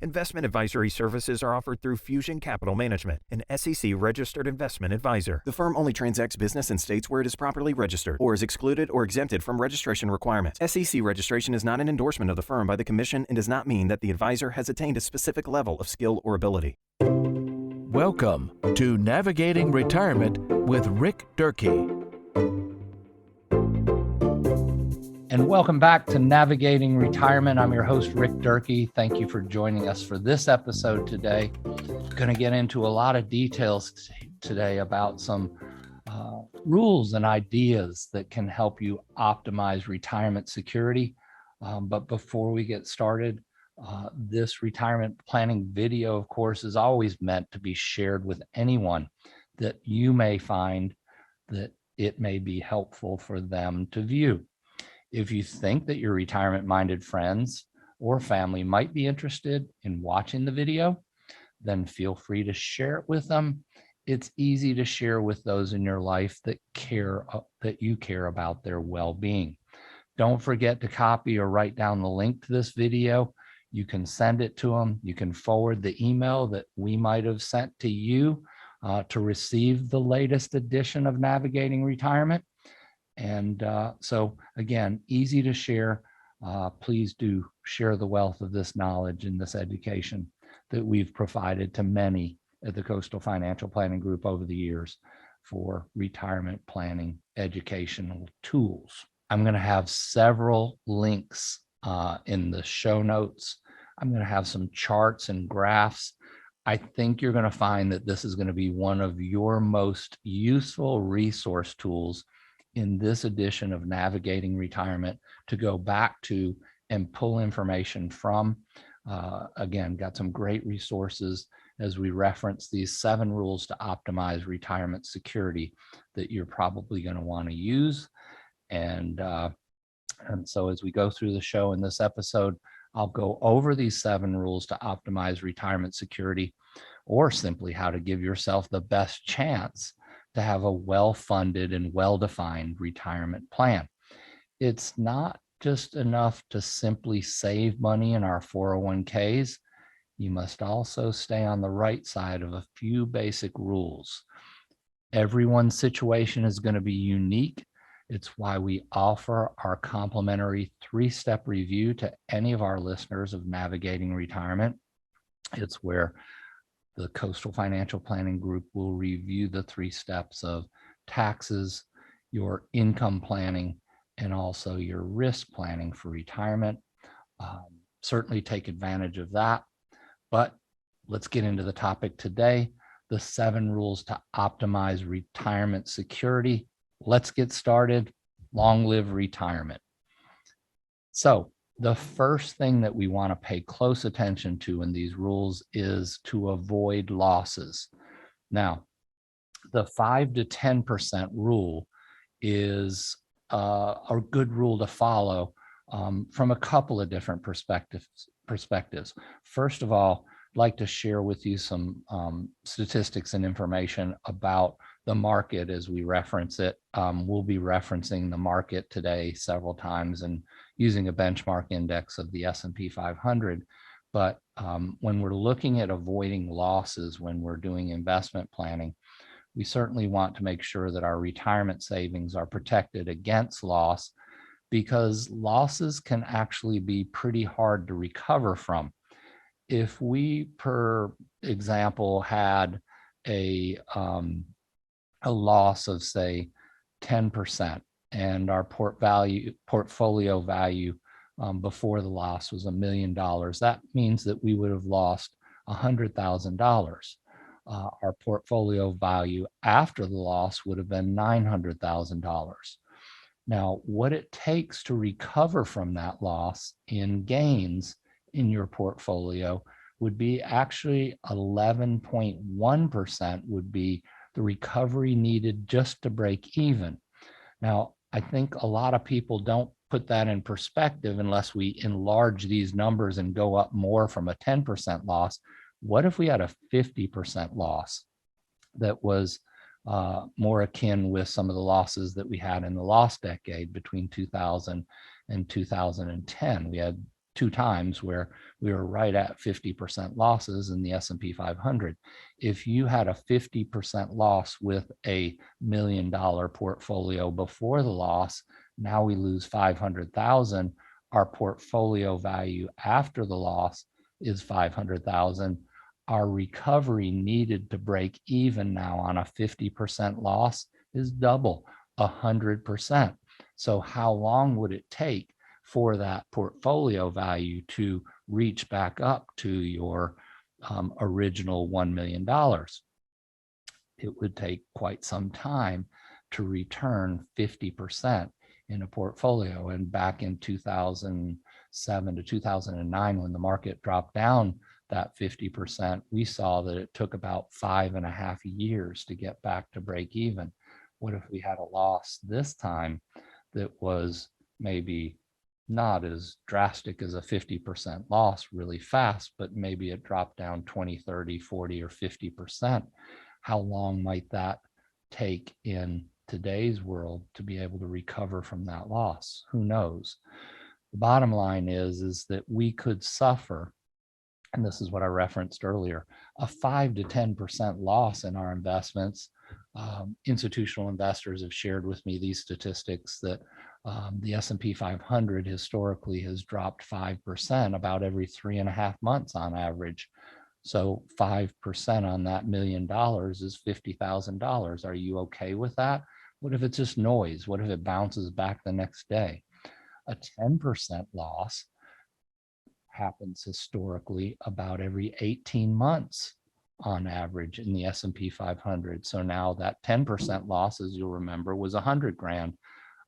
Investment advisory services are offered through Fusion Capital Management, an SEC-registered investment advisor. The firm only transacts business in states where it is properly registered or is excluded or exempted from registration requirements. SEC registration is not an endorsement of the firm by the Commission and does not mean that the advisor has attained a specific level of skill or ability. Welcome to Navigating Retirement with Rick Durkee. And welcome back to Navigating Retirement. I'm your host, Rick Durkee. Thank you for joining us for this episode today. I'm going to get into a lot of details today about some rules and ideas that can help you optimize retirement security. But before we get started, this retirement planning video, of course, is always meant to be shared with anyone that you may find that it may be helpful for them to view. If you think that your retirement-minded friends or family might be interested in watching the video, then feel free to share it with them. It's easy to share with those in your life that you care about their well-being. Don't forget to copy or write down the link to this video. You can send it to them. You can forward the email that we might have sent to you to receive the latest edition of Navigating Retirement. And so again, easy to share. Please do share the wealth of this knowledge and this education that we've provided to many at the Coastal Financial Planning Group over the years for retirement planning educational tools. I'm going to have several links in the show notes. I'm going to have some charts and graphs. I think you're going to find that this is going to be one of your most useful resource tools in this edition of Navigating Retirement to go back to and pull information from. Again, got some great resources as we reference these 7 rules to optimize retirement security that you're probably going to want to use. And so as we go through the show in this episode, I'll go over these 7 rules to optimize retirement security, or simply how to give yourself the best chance to have a well-funded and well-defined retirement plan. It's not just enough to simply save money in our 401ks. You must also stay on the right side of a few basic rules. Everyone's situation is going to be unique. It's why we offer our complimentary 3-step review to any of our listeners of Navigating Retirement. It's where the Coastal Financial Planning Group will review the 3 steps of taxes, your income planning, and also your risk planning for retirement. Certainly take advantage of that. But let's get into the topic today, the 7 rules to optimize retirement security. Let's get started. Long live retirement. So the first thing that we want to pay close attention to in these rules is to avoid losses. Now, the 5 to 10% rule is a good rule to follow from a couple of different perspectives. First of all, I'd like to share with you some statistics and information about the market as we reference it. We'll be referencing the market today several times and using a benchmark index of the S&P 500. But when we're looking at avoiding losses when we're doing investment planning, we certainly want to make sure that our retirement savings are protected against loss, because losses can actually be pretty hard to recover from. If we, per example, had a loss of, say, 10%, and our portfolio value before the loss was $1 million, that means that we would have lost $100,000. Our portfolio value after the loss would have been $900,000. Now, what it takes to recover from that loss in gains in your portfolio would be actually 11.1% would be the recovery needed just to break even. Now, I think a lot of people don't put that in perspective unless we enlarge these numbers and go up more from a 10% loss. What if we had a 50% loss that was more akin with some of the losses that we had in the lost decade between 2000 and 2010? We had two times where we were right at 50% losses in the S&P 500. If you had a 50% loss with a $1 million portfolio before the loss, now we lose 500,000. Our portfolio value after the loss is 500,000. Our recovery needed to break even now on a 50% loss is double, 100%. So how long would it take for that portfolio value to reach back up to your original $1 million? It would take quite some time to return 50% in a portfolio. And back in 2007 to 2009, when the market dropped down that 50%, we saw that it took about 5.5 years to get back to break even. What if we had a loss this time that was maybe not as drastic as a 50% loss really fast, but maybe it dropped down 20, 30, 40, or 50%? How long might that take in today's world to be able to recover from that loss? Who knows? The bottom line is that we could suffer, and this is what I referenced earlier, a 5 to 10% loss in our investments. Institutional investors have shared with me these statistics that the S&P 500 historically has dropped 5% about every 3.5 months on average. So 5% on that $1 million is $50,000. Are you okay with that? What if it's just noise? What if it bounces back the next day? A 10% loss happens historically about every 18 months on average in the S&P 500. So now that 10% loss, as you'll remember, was 100 grand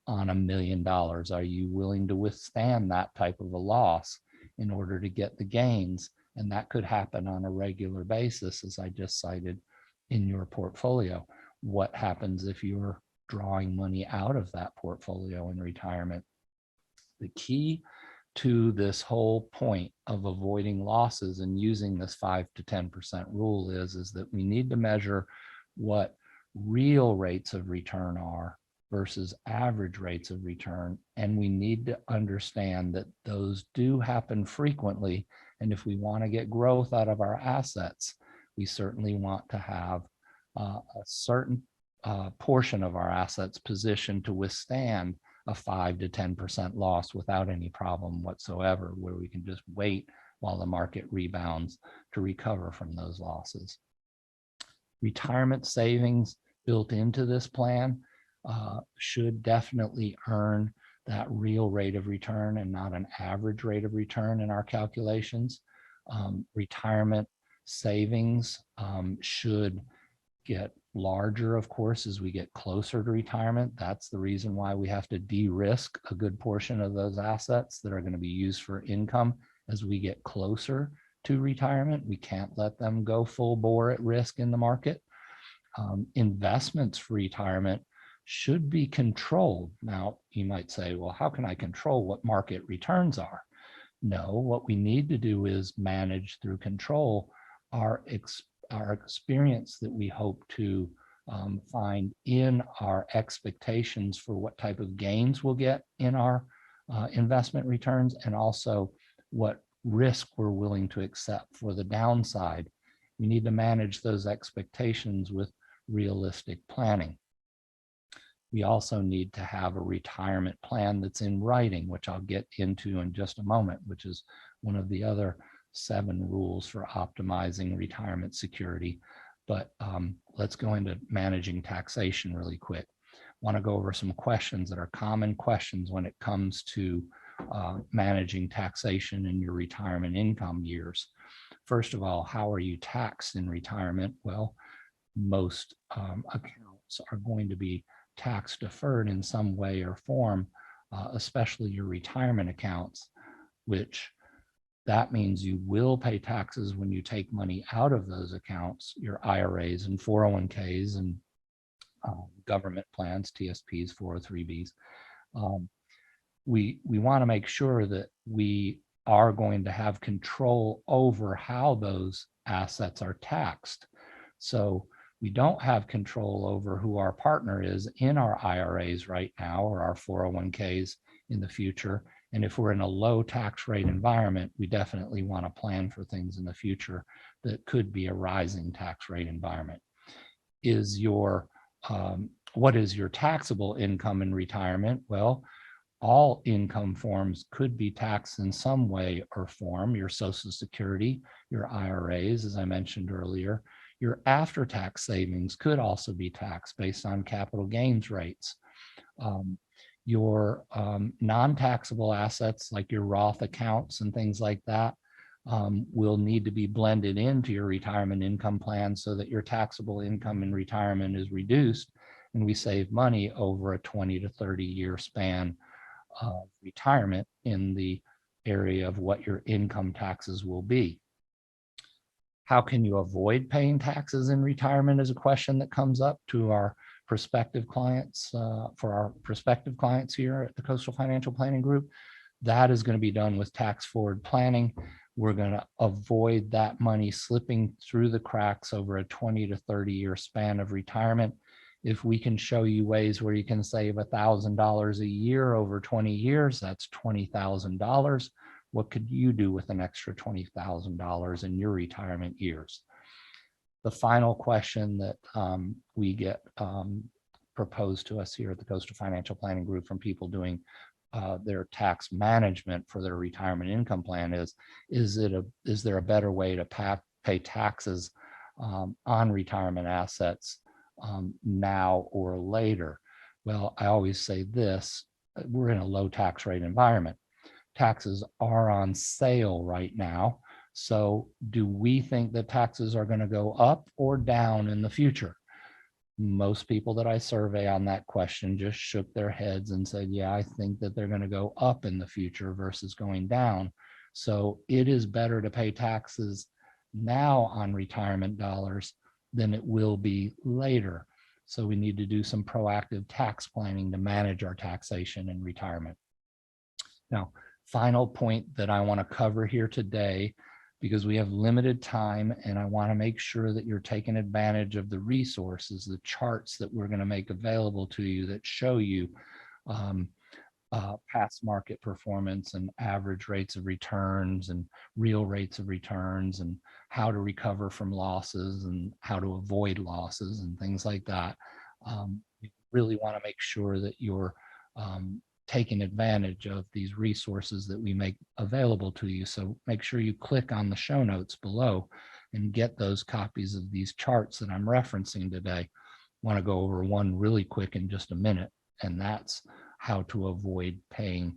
on $1 million. Are you willing to withstand that type of a loss in order to get the gains? And that could happen on a regular basis, as I just cited, in your portfolio. What happens if you're drawing money out of that portfolio in retirement? The key to this whole point of avoiding losses and using this 5 to 10% rule is that we need to measure what real rates of return are versus average rates of return. And we need to understand that those do happen frequently. And if we want to get growth out of our assets, we certainly want to have a certain portion of our assets positioned to withstand a 5 to 10% loss without any problem whatsoever, where we can just wait while the market rebounds to recover from those losses. Retirement savings built into this plan should definitely earn that real rate of return and not an average rate of return in our calculations. Retirement savings should get larger, of course, as we get closer to retirement. That's the reason why we have to de-risk a good portion of those assets that are going to be used for income as we get closer to retirement. We can't let them go full bore at risk in the market. Investments for retirement should be controlled. Now, you might say, well, how can I control what market returns are? No, what we need to do is manage through control our experience that we hope to find in our expectations for what type of gains we'll get in our investment returns, and also what risk we're willing to accept for the downside. We need to manage those expectations with realistic planning. We also need to have a retirement plan that's in writing, which I'll get into in just a moment, which is one of the other 7 rules for optimizing retirement security. But let's go into managing taxation really quick. I want to go over some questions that are common questions when it comes to managing taxation in your retirement income years. First of all, how are you taxed in retirement? Well, most accounts are going to be tax deferred in some way or form, especially your retirement accounts, which that means you will pay taxes when you take money out of those accounts, your IRAs and 401ks and government plans, TSPs, 403bs. We want to make sure that we are going to have control over how those assets are taxed. So we don't have control over who our partner is in our IRAs right now or our 401ks in the future. And if we're in a low tax rate environment, we definitely want to plan for things in the future that could be a rising tax rate environment. What is your taxable income in retirement? Well, all income forms could be taxed in some way or form. Your Social Security, your IRAs, as I mentioned earlier, your after-tax savings could also be taxed based on capital gains rates. Your non-taxable assets like your Roth accounts and things like that will need to be blended into your retirement income plan so that your taxable income in retirement is reduced and we save money over a 20 to 30 year span of retirement in the area of what your income taxes will be. How can you avoid paying taxes in retirement is a question that comes up to our prospective clients, for our prospective clients here at the Coastal Financial Planning Group. That is going to be done with tax forward planning. We're going to avoid that money slipping through the cracks over a 20 to 30 year span of retirement. If we can show you ways where you can save $1,000 a year over 20 years, that's $20,000. What could you do with an extra $20,000 in your retirement years? The final question that we get proposed to us here at the Coastal Financial Planning Group from people doing their tax management for their retirement income plan is there a better way to pay taxes on retirement assets now or later? Well, I always say this: we're in a low tax rate environment. Taxes are on sale right now. So do we think that taxes are going to go up or down in the future? Most people that I survey on that question just shook their heads and said, yeah, I think that they're going to go up in the future versus going down. So it is better to pay taxes now on retirement dollars than it will be later. So we need to do some proactive tax planning to manage our taxation in retirement. Now, final point that I want to cover here today, because we have limited time and I want to make sure that you're taking advantage of the resources, the charts that we're going to make available to you that show you past market performance and average rates of returns and real rates of returns and how to recover from losses and how to avoid losses and things like that. You really want to make sure that you're taking advantage of these resources that we make available to you. So make sure you click on the show notes below and get those copies of these charts that I'm referencing today. I want to go over one really quick in just a minute, and that's how to avoid paying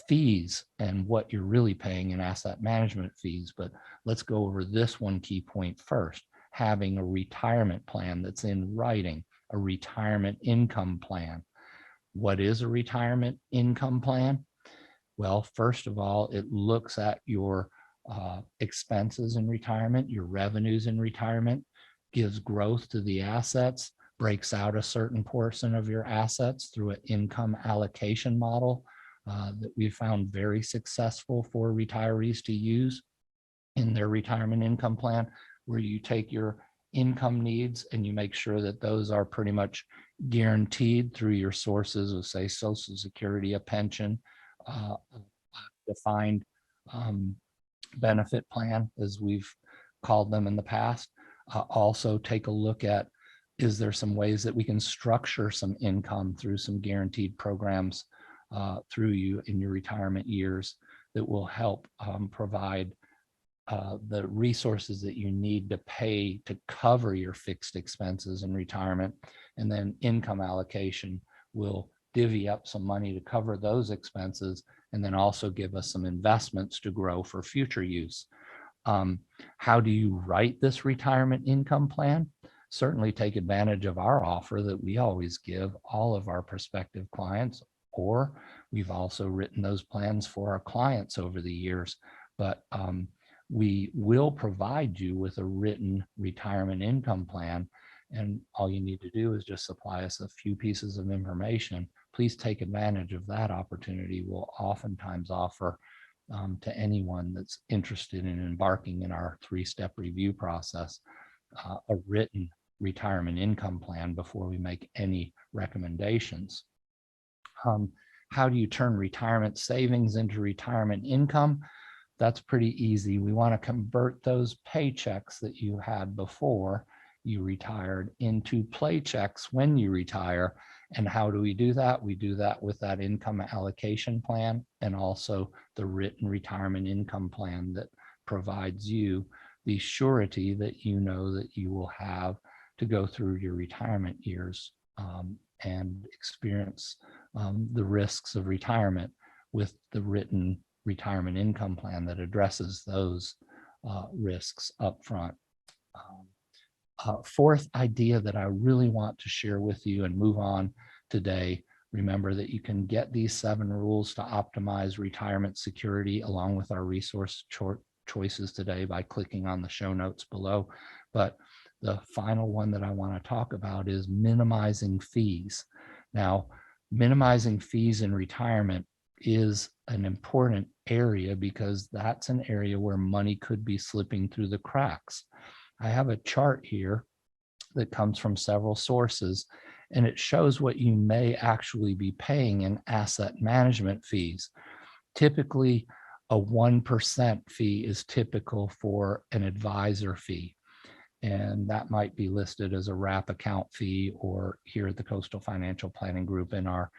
fees and what you're really paying in asset management fees. But let's go over this one key point first: having a retirement plan that's in writing, a retirement income plan. What is a retirement income plan? Well, first of all, it looks at your expenses in retirement, your revenues in retirement, gives growth to the assets, breaks out a certain portion of your assets through an income allocation model that we found very successful for retirees to use in their retirement income plan, where you take your income needs and you make sure that those are pretty much guaranteed through your sources of, say, Social Security, a pension, defined benefit plan, as we've called them in the past. Also take a look at, is there some ways that we can structure some income through some guaranteed programs through you in your retirement years that will help provide the resources that you need to pay to cover your fixed expenses in retirement. And then income allocation will divvy up some money to cover those expenses and then also give us some investments to grow for future use. How do you write this retirement income plan? Certainly take advantage of our offer that we always give all of our prospective clients, or we've also written those plans for our clients over the years. But we will provide you with a written retirement income plan, and all you need to do is just supply us a few pieces of information. Please take advantage of that opportunity. We'll oftentimes offer to anyone that's interested in embarking in our 3-step review process a written retirement income plan before we make any recommendations. how do you turn retirement savings into retirement income? That's pretty easy. We want to convert those paychecks that you had before you retired into playchecks when you retire. And how do we do that? We do that with that income allocation plan and also the written retirement income plan that provides you the surety that you know that you will have to go through your retirement years and experience the risks of retirement with the written retirement income plan that addresses those risks up front. Fourth idea that I really want to share with you and move on today, remember that you can get these 7 rules to optimize retirement security along with our resource choices today by clicking on the show notes below. But the final one that I want to talk about is minimizing fees. Now, minimizing fees in retirement is an important area because that's an area where money could be slipping through the cracks. I have a chart here that comes from several sources, and it shows what you may actually be paying in asset management fees. Typically, a 1% fee is typical for an advisor fee, and that might be listed as a wrap account fee, or here at the Coastal Financial Planning Group in our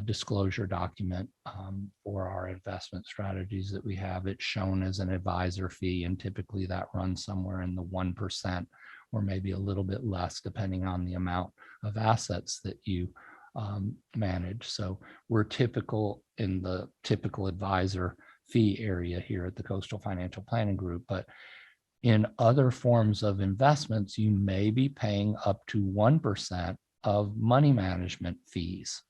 disclosure document for our investment strategies that we have, it's shown as an advisor fee, and typically that runs somewhere in the 1% or maybe a little bit less depending on the amount of assets that you manage. So we're typical in the typical advisor fee area here at the Coastal Financial Planning Group. But in other forms of investments, you may be paying up to 1% of money management fees.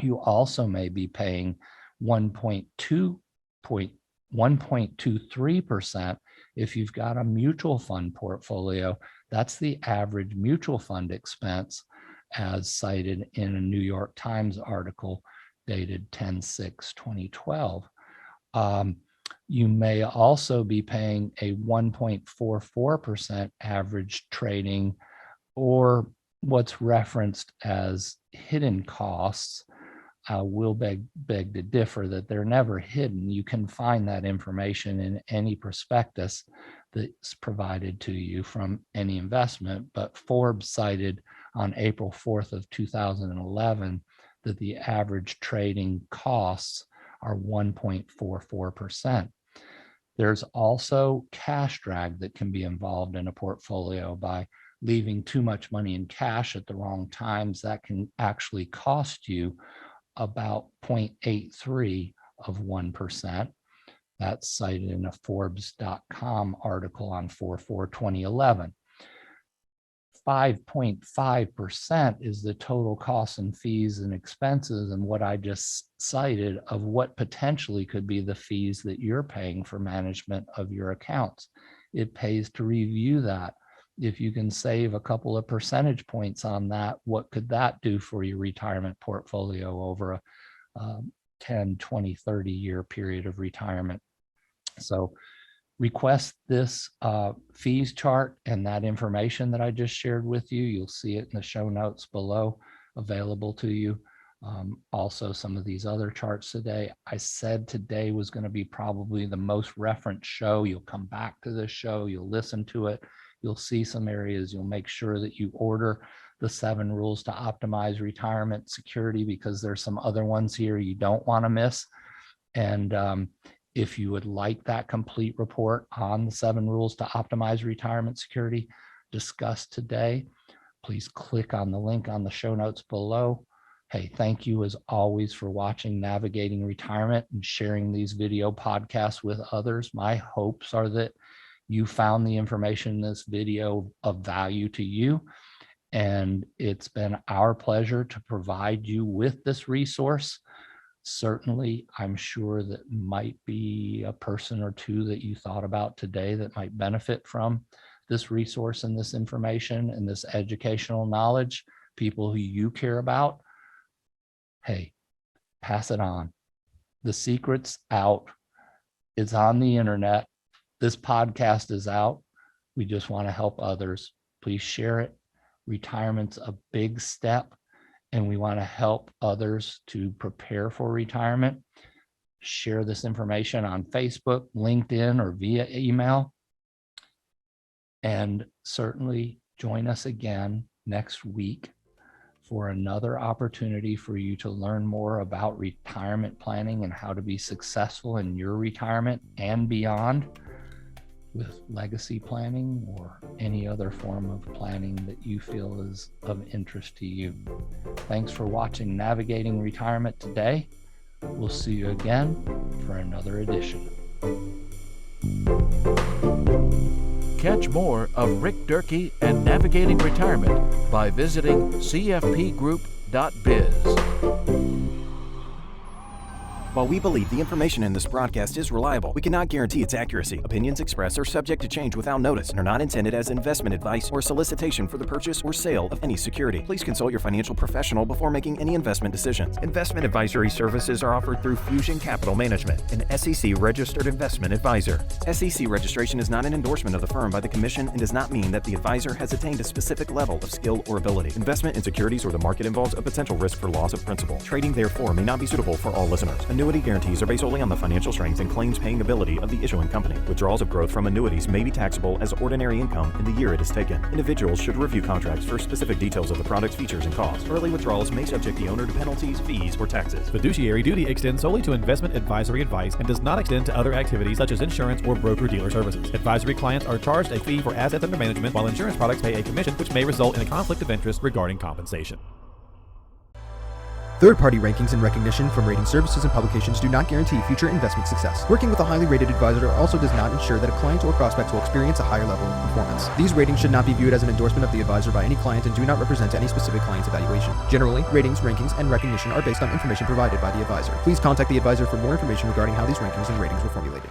You also may be paying 1.23% if you've got a mutual fund portfolio. That's the average mutual fund expense as cited in a New York Times article dated 10/6/2012. You may also be paying a 1.44% average trading, or what's referenced as hidden costs. Will beg to differ that they're never hidden. You can find that information in any prospectus that's provided to you from any investment. But Forbes cited on April 4th of 2011 that the average trading costs are 1.44%. There's also cash drag that can be involved in a portfolio by leaving too much money in cash at the wrong times. That can actually cost you about 0.83 of 1%. That's cited in a Forbes.com article on 4/4/2011. 5.5% is the total costs and fees and expenses, and what I just cited of what potentially could be the fees that you're paying for management of your accounts. It pays to review that. If you can save a couple of percentage points on that, what could that do for your retirement portfolio over a 10, 20, 30-year period of retirement? So request this fees chart and that information that I just shared with you. You'll see it in the show notes below, available to you. Also, some of these other charts today. I said today was going to be probably the most referenced show. You'll come back to this show, you'll listen to it. You'll see some areas. You'll make sure that you order the 7 rules to optimize retirement security, because there's some other ones here you don't want to miss. And if you would like that complete report on the 7 rules to optimize retirement security discussed today, please click on the link on the show notes below. Hey, thank you as always for watching Navigating Retirement and sharing these video podcasts with others. My hopes are that you found the information in this video of value to you, and it's been our pleasure to provide you with this resource. Certainly, I'm sure that might be a person or two that you thought about today that might benefit from this resource and this information and this educational knowledge, people who you care about. Hey, pass it on. The secret's out. It's on the internet. This podcast is out. We just want to help others. Please share it. Retirement's a big step, and we want to help others to prepare for retirement. Share this information on Facebook, LinkedIn, or via email. And certainly join us again next week for another opportunity for you to learn more about retirement planning and how to be successful in your retirement and beyond with legacy planning or any other form of planning that you feel is of interest to you. Thanks for watching Navigating Retirement today. We'll see you again for another edition. Catch more of Rick Durkee and Navigating Retirement by visiting cfpgroup.biz. While we believe the information in this broadcast is reliable, we cannot guarantee its accuracy. Opinions expressed are subject to change without notice and are not intended as investment advice or solicitation for the purchase or sale of any security. Please consult your financial professional before making any investment decisions. Investment advisory services are offered through Fusion Capital Management, an SEC-registered investment advisor. SEC registration is not an endorsement of the firm by the Commission and does not mean that the advisor has attained a specific level of skill or ability. Investment in securities or the market involves a potential risk for loss of principal. Trading, therefore, may not be suitable for all listeners. Annuity guarantees are based solely on the financial strength and claims paying ability of the issuing company. Withdrawals of growth from annuities may be taxable as ordinary income in the year it is taken. Individuals should review contracts for specific details of the product's features and costs. Early withdrawals may subject the owner to penalties, fees, or taxes. Fiduciary duty extends solely to investment advisory advice and does not extend to other activities such as insurance or broker-dealer services. Advisory clients are charged a fee for assets under management, while insurance products pay a commission, which may result in a conflict of interest regarding compensation. Third-party rankings and recognition from rating services and publications do not guarantee future investment success. Working with a highly rated advisor also does not ensure that a client or prospects will experience a higher level of performance. These ratings should not be viewed as an endorsement of the advisor by any client and do not represent any specific client's evaluation. Generally, ratings, rankings, and recognition are based on information provided by the advisor. Please contact the advisor for more information regarding how these rankings and ratings were formulated.